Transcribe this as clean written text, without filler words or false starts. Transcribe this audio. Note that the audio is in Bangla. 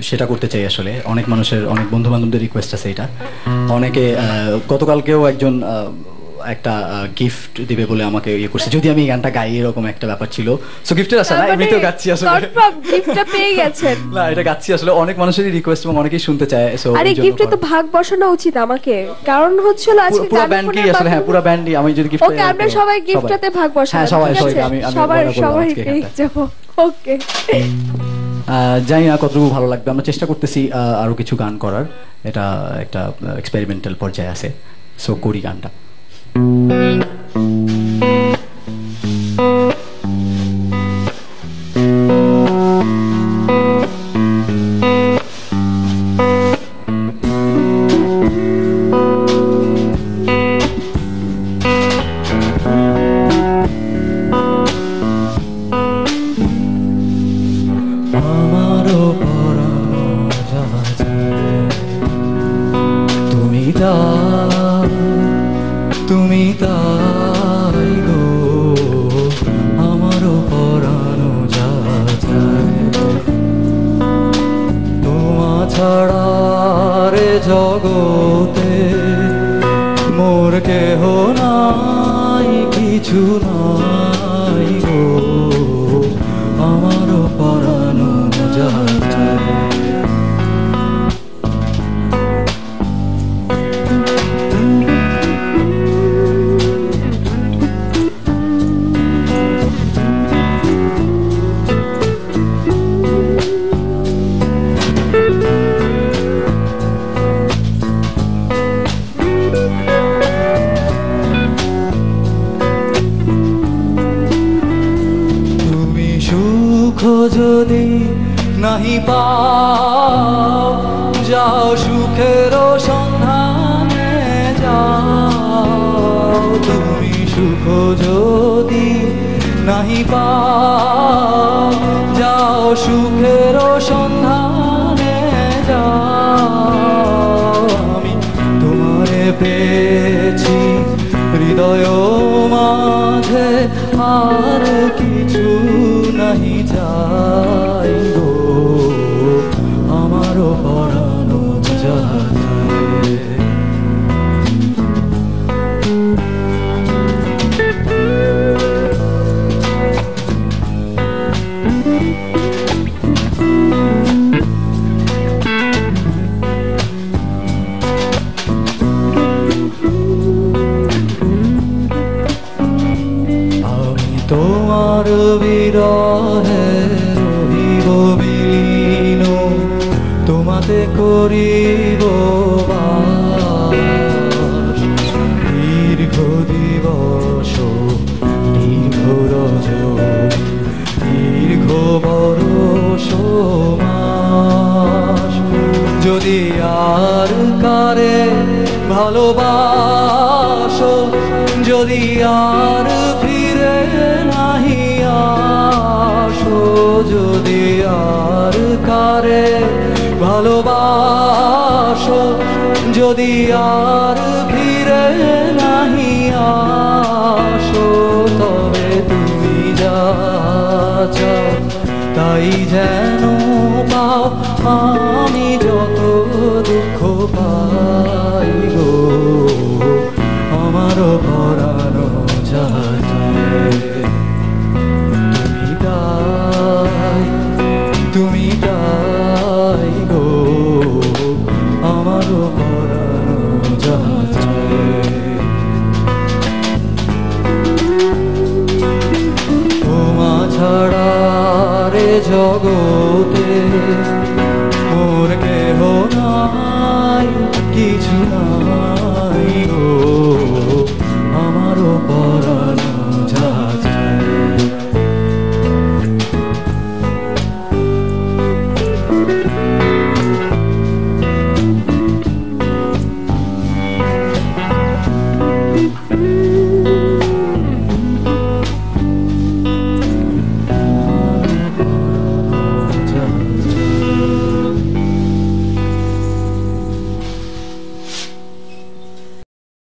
সেটা করতে চাই আসলে। অনেক মানুষের, অনেক বন্ধু বান্ধবদের রিকোয়েস্ট আছে এটা। অনেকে গতকালকেও একজন একটা গিফট দিবে বলে আমাকে ইয়ে করছে, যদি আমি গানটা গাই, এরকম একটা ব্যাপার ছিল। সো গিফটের আসলে না, এমনিতেও গাচ্ছি আসলে, কনফার্ম গিফটটা পেয়ে গেছেন। না এটা গাচ্ছি আসলে, অনেক মানুষেরই রিকোয়েস্ট এবং অনেকেই শুনতে চায়। সো আরে গিফটে তো ভাগ বসানো উচিত আমাকে, কারণ হচ্ছিল আজকে পুরো ব্যান্ডকেই আসলে, হ্যাঁ পুরো ব্যান্ডই আমি যদি গিফট, ওকে আমরা সবাই গিফটটাতে ভাগ বসাবো। হ্যাঁ সবাই সবাই, আমি সবাই পেয়ে যাব। ওকে, জানি না কতটুকু ভালো লাগবে, আমরা চেষ্টা করতেছি আরো কিছু গান করার। এটা একটা এক্সপেরিমেন্টাল পর্যায়ে আছে, সো করি গানটা। তুমি তাই গো আমারও পরানো যায়, তোমা ছাড়া রে জগতে মোর কেহ নাই, কিছু নাই গো আমারও পরানো যায়। যদি নাহি পাও যাও সুখের সন্ধানে যাও, তুমি সুখ যদি নাহি পাও যাও সুখের সন্ধানে যাও, আমি তোমারে পেয়েছি হৃদয় মাঝে, আর কিছু নাহি যাই গো আমারও পরানো যায়। তোমার বিরহে রহিব বিলীন, তোমাতে করিব বাস, দীর্ঘ দিবস দীর্ঘ রজ দীর্ঘ বরষ মাস, যদি আর কারে ভালোবাসো, যদি আর ফিরে নাহি আসো, যদি আর কারে ভালোবাসো, যদি আর ফিরে নাহি আসো, তবে তুমি যা চাও তাই যেন পাও, আমি যত দুঃখ পাই গো আমারও পরানো যায়। তুমি তাই গো আমারও পরানো যায়, তোমা ছাড়া রে জগতে মোর কেহ নাই, কিছু নাই গো আমারও